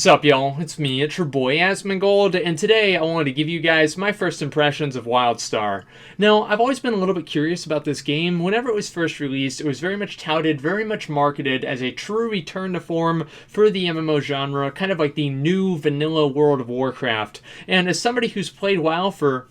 Sup y'all, it's me, it's your boy Asmongold, and today I wanted to give you guys my first impressions of Wildstar. Now, I've always been a little bit curious about this game. Whenever it was first released, it was very much touted, very much marketed as a true return to form for the MMO genre, kind of like the new vanilla World of Warcraft. And as somebody who's played WoW for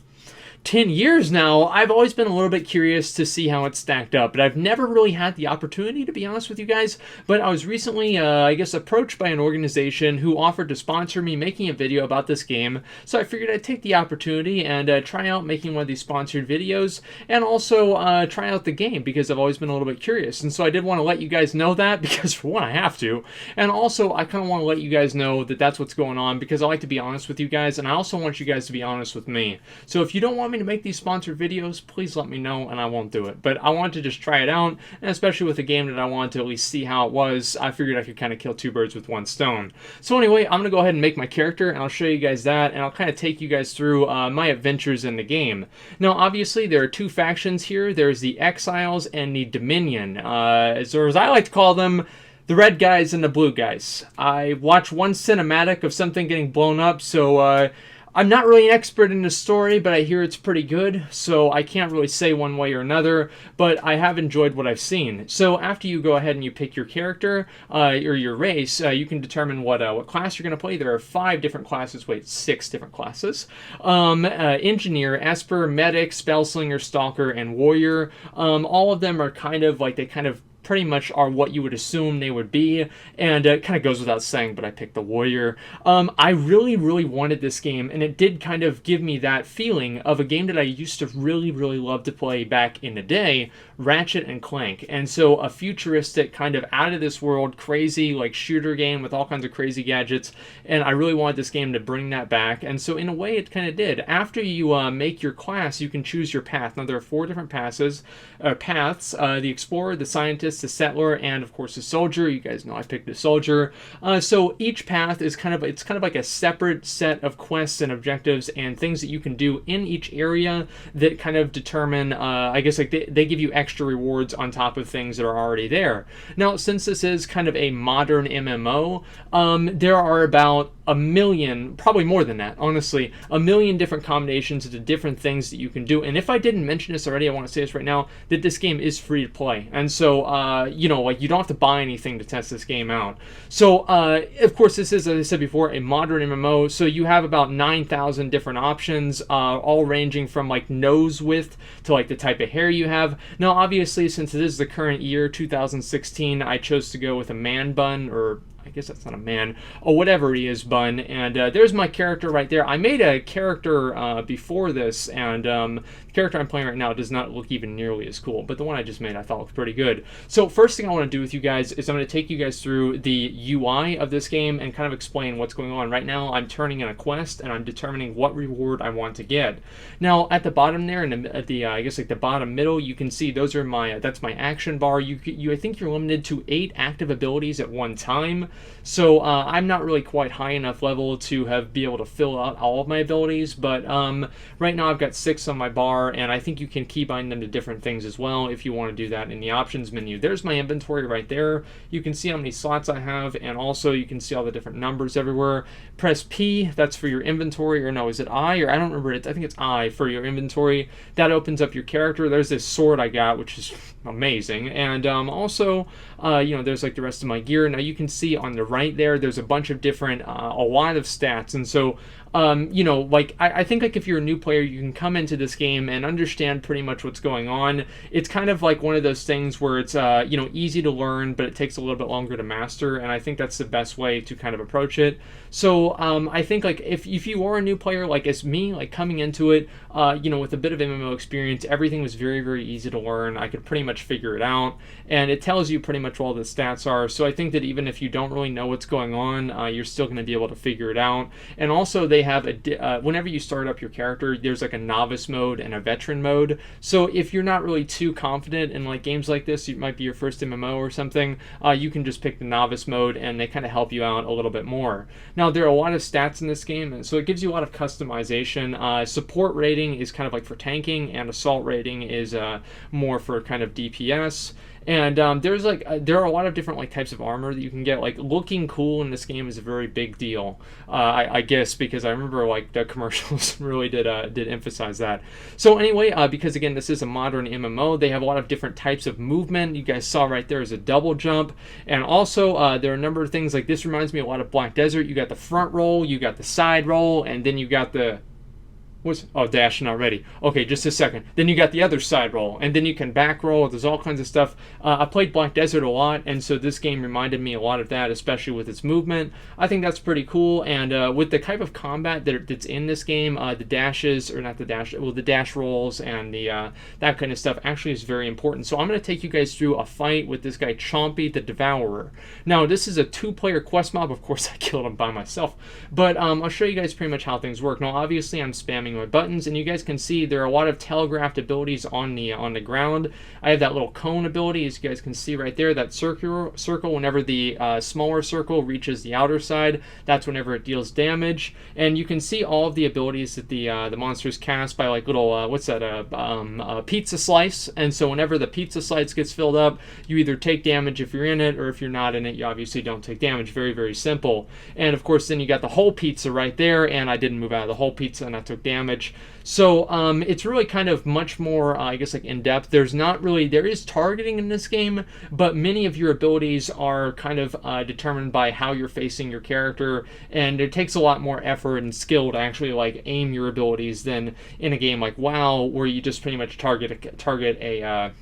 10 years now, I've always been a little bit curious to see how it's stacked up, but I've never really had the opportunity, to be honest with you guys. But I was recently, approached by an organization who offered to sponsor me making a video about this game, so I figured I'd take the opportunity and try out making one of these sponsored videos, and also try out the game, because I've always been a little bit curious. And so I did want to let you guys know that, because for one, I have to, and also I kind of want to let you guys know that that's what's going on, because I like to be honest with you guys, and I also want you guys to be honest with me. So if you don't want me to make these sponsored videos, please let me know and I won't do it. But I want to just try it out, and especially with a game that I wanted to at least see how it was, I figured I could kind of kill two birds with one stone. So anyway, I'm going to go ahead and make my character, and I'll show you guys that, and I'll kind of take you guys through my adventures in the game. Now, obviously, there are two factions here. There's the Exiles and the Dominion, or as I like to call them, the red guys and the blue guys. I watched one cinematic of something getting blown up, so I'm not really an expert in the story, but I hear it's pretty good, so I can't really say one way or another, but I have enjoyed what I've seen. So after you go ahead and you pick your character, or your race, you can determine what class you're going to play. There are 5 different classes, 6 different classes. Engineer, Esper, Medic, Spellslinger, Stalker, and Warrior. All of them are kind of like, they kind of pretty much are what you would assume they would be, and it kind of goes without saying, but I picked the Warrior. I really wanted this game, and it did kind of give me that feeling of a game that I used to really love to play back in the day, Ratchet and Clank. And so a futuristic, kind of out of this world, crazy like shooter game with all kinds of crazy gadgets, and I really wanted this game to bring that back, and so in a way it kind of did. After you make your class, you can choose your path. Now there are 4 different paths, the Explorer, the Scientist, the Settler, and of course the Soldier. You guys know I picked the Soldier. So each path is kind of like a separate set of quests and objectives and things that you can do in each area that kind of determine, I guess, like they give you extra rewards on top of things that are already there. Now, since this is kind of a modern MMO, there are about a million, probably more than that, honestly, a million different combinations of the different things that you can do. And if I didn't mention this already, I want to say this right now, that this game is free to play. And so, you don't have to buy anything to test this game out. So, of course, this is, as I said before, a modern MMO. So you have about 9,000 different options, all ranging from like nose width to like the type of hair you have. Now, obviously, since it is the current year, 2016, I chose to go with a man bun, or I guess that's not a man, or whatever he is, bun, and there's my character right there. I made a character before this, and the character I'm playing right now does not look even nearly as cool, but the one I just made I thought looked pretty good. So first thing I want to do with you guys is I'm going to take you guys through the UI of this game and kind of explain what's going on. Right now I'm turning in a quest, and I'm determining what reward I want to get. Now at the bottom there, and at the I guess like the bottom middle, you can see those are that's my action bar. I think you're limited to 8 active abilities at one time. So I'm not really quite high enough level to be able to fill out all of my abilities, but right now I've got 6 on my bar, and I think you can keybind them to different things as well if you want to do that in the options menu. There's my inventory right there. You can see how many slots I have, and also you can see all the different numbers everywhere. Press P, that's for your inventory, or no, is it I? Or I don't remember, I think it's I for your inventory. That opens up your character. There's this sword I got, which is amazing, and also there's like the rest of my gear. Now you can see on the right there's a bunch of different a lot of stats, and so I think like if you're a new player, you can come into this game and understand pretty much what's going on. It's kind of like one of those things where it's easy to learn, but it takes a little bit longer to master, and I think that's the best way to kind of approach it. So I think like if you are a new player, like as me, like coming into it, with a bit of MMO experience, everything was very easy to learn. I could pretty much figure it out, and it tells you pretty much what all the stats are. So I think that even if you don't really know what's going on, you're still going to be able to figure it out. And also they have whenever you start up your character, there's like a novice mode and a veteran mode. So if you're not really too confident in like games like this, it might be your first MMO or something, you can just pick the novice mode, and they kind of help you out a little bit more. Now there are a lot of stats in this game, and so it gives you a lot of customization. Support rating is kind of like for tanking, and assault rating is more for kind of DPS. And there's like there are a lot of different like types of armor that you can get. Like looking cool in this game is a very big deal, I guess, because I remember like the commercials really did emphasize that. So anyway, because again this is a modern MMO, they have a lot of different types of movement. You guys saw right there is a double jump, and also there are a number of things like this reminds me a lot of Black Desert. You got the front roll, you got the side roll, and then you got the dash not ready. Okay, just a second. Then you got the other side roll, and then you can back roll. There's all kinds of stuff. I played Black Desert a lot, and so this game reminded me a lot of that, especially with its movement. I think that's pretty cool, and with the type of combat that's in this game, the dashes, or not the dash, well, the dash rolls and the that kind of stuff actually is very important. So I'm going to take you guys through a fight with this guy, Chompy the Devourer. Now, this is a 2-player quest mob. Of course, I killed him by myself, but I'll show you guys pretty much how things work. Now, obviously, I'm spamming my buttons, and you guys can see there are a lot of telegraphed abilities on the ground. I have that little cone ability, as you guys can see right there, that circle whenever the smaller circle reaches the outer side, that's whenever it deals damage. And you can see all of the abilities that the monsters cast by like little pizza slice. And so whenever the pizza slice gets filled up, you either take damage if you're in it, or if you're not in it, you obviously don't take damage. Very, very simple. And of course then you got the whole pizza right there, and I didn't move out of the whole pizza and I took damage. So it's really kind of much more, I guess, like in-depth. There is targeting in this game, but many of your abilities are kind of determined by how you're facing your character, and it takes a lot more effort and skill to actually like aim your abilities than in a game like WoW, where you just pretty much target a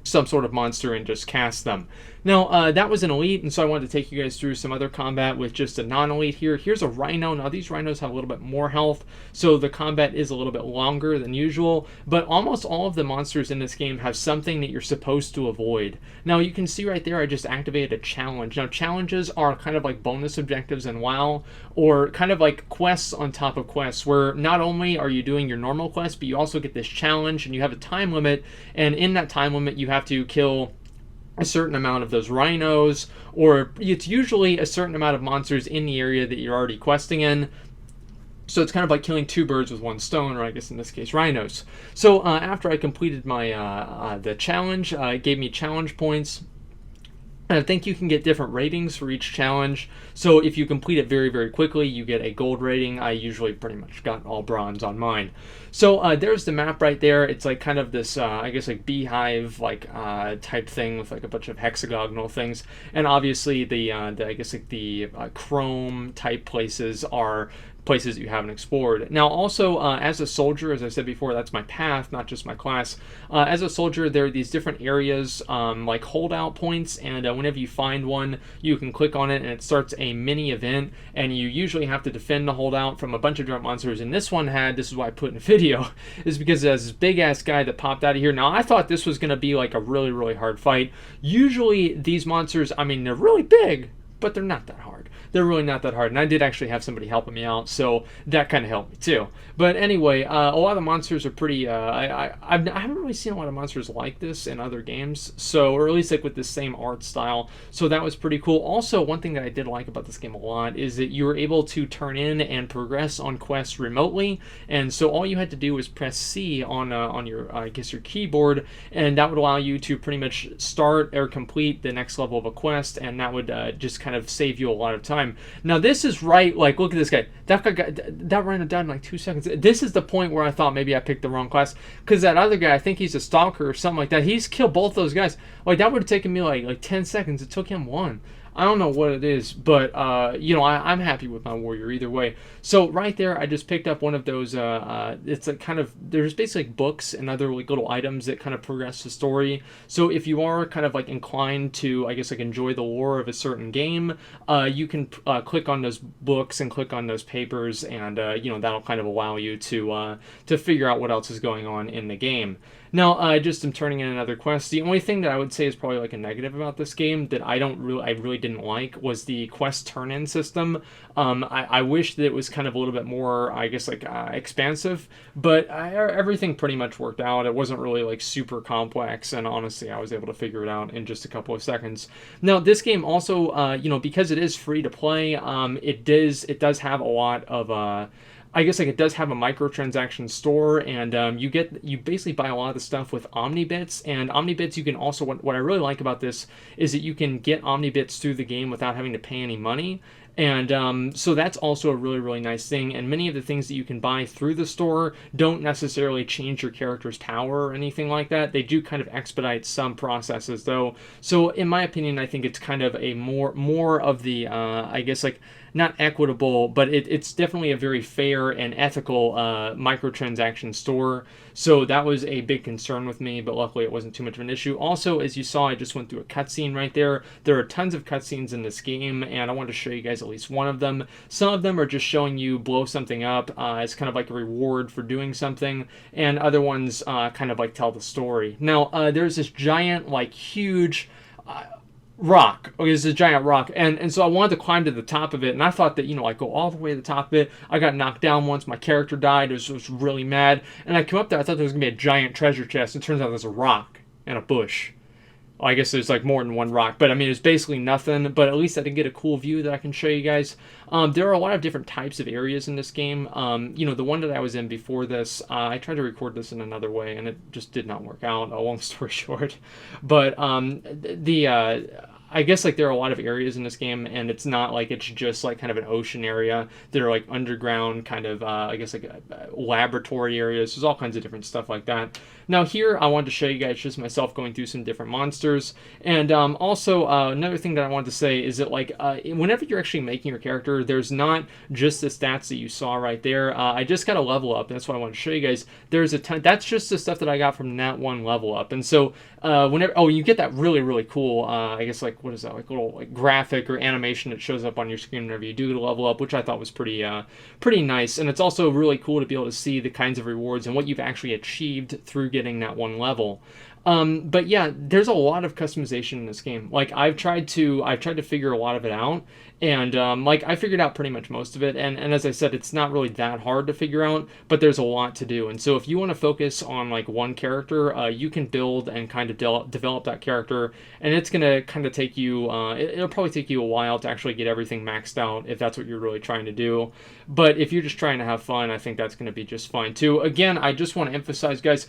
some sort of monster and just cast them. Now, that was an elite, and so I wanted to take you guys through some other combat with just a non-elite here. Here's a Rhino. Now, these Rhinos have a little bit more health, so the combat is a little bit longer than usual, but almost all of the monsters in this game have something that you're supposed to avoid. Now, you can see right there, I just activated a challenge. Now, challenges are kind of like bonus objectives in WoW, or kind of like quests on top of quests, where not only are you doing your normal quest, but you also get this challenge, and you have a time limit, and in that time limit, you have to kill a certain amount of those rhinos, or it's usually a certain amount of monsters in the area that you're already questing in. So it's kind of like killing 2 birds with 1 stone, or I guess in this case, rhinos. So after I completed my the challenge, it gave me challenge points. And I think you can get different ratings for each challenge. So if you complete it very, very quickly, you get a gold rating. I usually pretty much got all bronze on mine. So there's the map right there. It's like kind of this, I guess, like beehive like type thing with like a bunch of hexagonal things. And obviously the I guess like the chrome type places are places that you haven't explored. Now also, as a soldier, as I said before, that's my path, not just my class. As a soldier, there are these different areas like holdout points, and whenever you find one, you can click on it and it starts a mini event, and you usually have to defend the holdout from a bunch of different monsters. And this one this is why I put in a video, is because there's this big ass guy that popped out of here. Now I thought this was going to be like a really, really hard fight. Usually these monsters, I mean, they're really big, but they're not that hard. They're really not that hard, and I did actually have somebody helping me out, so that kind of helped me too. But anyway, a lot of the monsters are pretty, I haven't really seen a lot of monsters like this in other games, so, or at least like with the same art style, so that was pretty cool. Also, one thing that I did like about this game a lot is that you were able to turn in and progress on quests remotely, and so all you had to do was press C on your, I guess, your keyboard, and that would allow you to pretty much start or complete the next level of a quest, and that would just kind of save you a lot of time. Now this is right, like, look at this guy. That Rhino died in like 2 seconds. This is the point where I thought maybe I picked the wrong class, because that other guy, I think he's a stalker or something like that. He's killed both those guys. Like, that would have taken me like 10 seconds. It took him 1. I don't know what it is, but you know, I'm happy with my warrior either way. So right there, I just picked up one of those. It's a kind of, there's basically like books and other like little items that kind of progress the story. So if you are kind of like inclined to, I guess, like enjoy the lore of a certain game, you can click on those books and click on those papers, and you know, that'll kind of allow you to figure out what else is going on in the game. Now, I just am turning in another quest. The only thing that I would say is probably like a negative about this game that I really didn't like was the quest turn-in system. I wish that it was kind of a little bit more, I guess, like expansive, but everything pretty much worked out. It wasn't really like super complex, and honestly, I was able to figure it out in just a couple of seconds. Now, this game also, you know, because it is free to play, it does have a lot of I guess like it does have a microtransaction store, and you basically buy a lot of the stuff with Omnibits, and Omnibits you can also what I really like about this is that you can get Omnibits through the game without having to pay any money. And so that's also a really, really nice thing. And many of the things that you can buy through the store don't necessarily change your character's power or anything like that. They do kind of expedite some processes, though. So in my opinion, I think it's kind of a more of the, I guess, like, not equitable, but it's definitely a very fair and ethical microtransaction store. So that was a big concern with me, but luckily it wasn't too much of an issue. Also, as you saw, I just went through a cutscene right there. There are tons of cutscenes in this game, and I wanted to show you guys at least one of them. Some of them are just showing you blow something up as kind of like a reward for doing something, and other ones kind of like tell the story. Now, there's this giant, like, huge rock. Okay, this is a giant rock, and so I wanted to climb to the top of it, and I thought that, you know, I'd go all the way to the top of it. I got knocked down once, my character died. I was really mad, and I came up there, I thought there was gonna be a giant treasure chest, and it turns out there's a rock and a bush. Well, I guess there's like more than one rock, but I mean, it's basically nothing, but at least I did get a cool view that I can show you guys. There are a lot of different types of areas in this game. You know, the one that I was in before this, I tried to record this in another way, and it just did not work out, a long story short. But I guess like there are a lot of areas in this game, and it's not like it's just like kind of an ocean area. There are like underground kind of I guess like laboratory areas. There's all kinds of different stuff like that. Now here I wanted to show you guys just myself going through some different monsters, and also another thing that I wanted to say is that like whenever you're actually making your character, there's not just the stats that you saw right there. I just got a level up. That's what I want to show you guys. There's a ton. That's just the stuff that I got from that one level up, and so whenever you get that really cool I guess like what is that, like little like graphic or animation that shows up on your screen whenever you do the level up, which I thought was pretty nice. And it's also really cool to be able to see the kinds of rewards and what you've actually achieved through getting that one level. But yeah, there's a lot of customization in this game. Like I've tried to figure a lot of it out, and like I figured out pretty much most of it. And as I said, it's not really that hard to figure out, but there's a lot to do. And so if you want to focus on like one character, you can build and kind of develop that character, and it's gonna kind of take you. It'll probably take you a while to actually get everything maxed out if that's what you're really trying to do. But if you're just trying to have fun, I think that's gonna be just fine too. Again, I just want to emphasize, guys.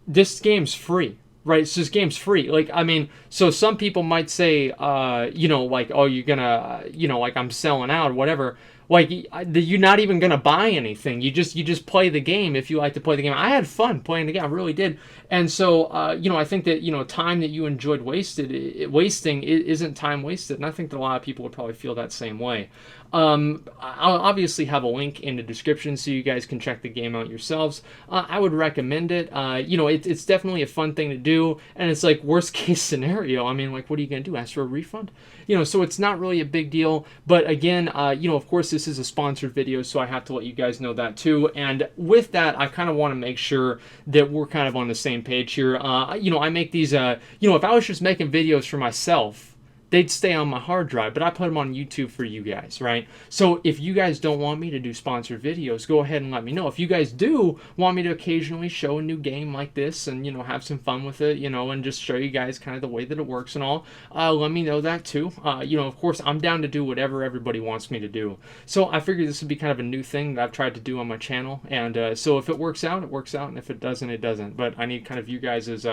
This game's free, right? So this game's free. Like, I mean, so some people might say, you know, like, oh, you're gonna, you know, like I'm selling out or whatever. Like, you're not even gonna buy anything. You just play the game if you like to play the game. I had fun playing the game. I really did. And so, you know, I think that, you know, time that you enjoyed wasting isn't time wasted. And I think that a lot of people would probably feel that same way. I'll obviously have a link in the description so you guys can check the game out yourselves. I would recommend it. You know, it's definitely a fun thing to do, and it's like worst case scenario. I mean, like, what are you gonna do? Ask for a refund? You know, so it's not really a big deal. But again, you know, of course, this is a sponsored video, so I have to let you guys know that too. And with that, I kind of want to make sure that we're kind of on the same page here. You know, I make these. You know, if I was just making videos for myself, they'd stay on my hard drive, but I put them on YouTube for you guys, right? So if you guys don't want me to do sponsored videos, go ahead and let me know. If you guys do want me to occasionally show a new game like this and, you know, have some fun with it, you know, and just show you guys kind of the way that it works and all, let me know that too. You know, of course, I'm down to do whatever everybody wants me to do. So I figured this would be kind of a new thing that I've tried to do on my channel. And so if it works out, it works out. And if it doesn't, it doesn't. But I need kind of you guys'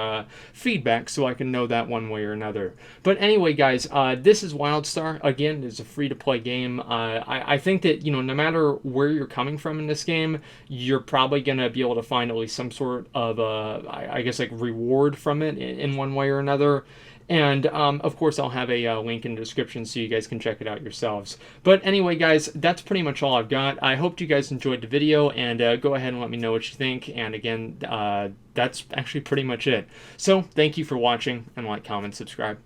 feedback so I can know that one way or another. But anyway, guys, this is Wildstar. Again, it's a free-to-play game. I think that, you know, no matter where you're coming from in this game, you're probably going to be able to find at least some sort of, I guess, like reward from it in one way or another. And, of course, I'll have a link in the description so you guys can check it out yourselves. But anyway, guys, that's pretty much all I've got. I hope you guys enjoyed the video, and go ahead and let me know what you think. And again, that's actually pretty much it. So, thank you for watching, and like, comment, subscribe.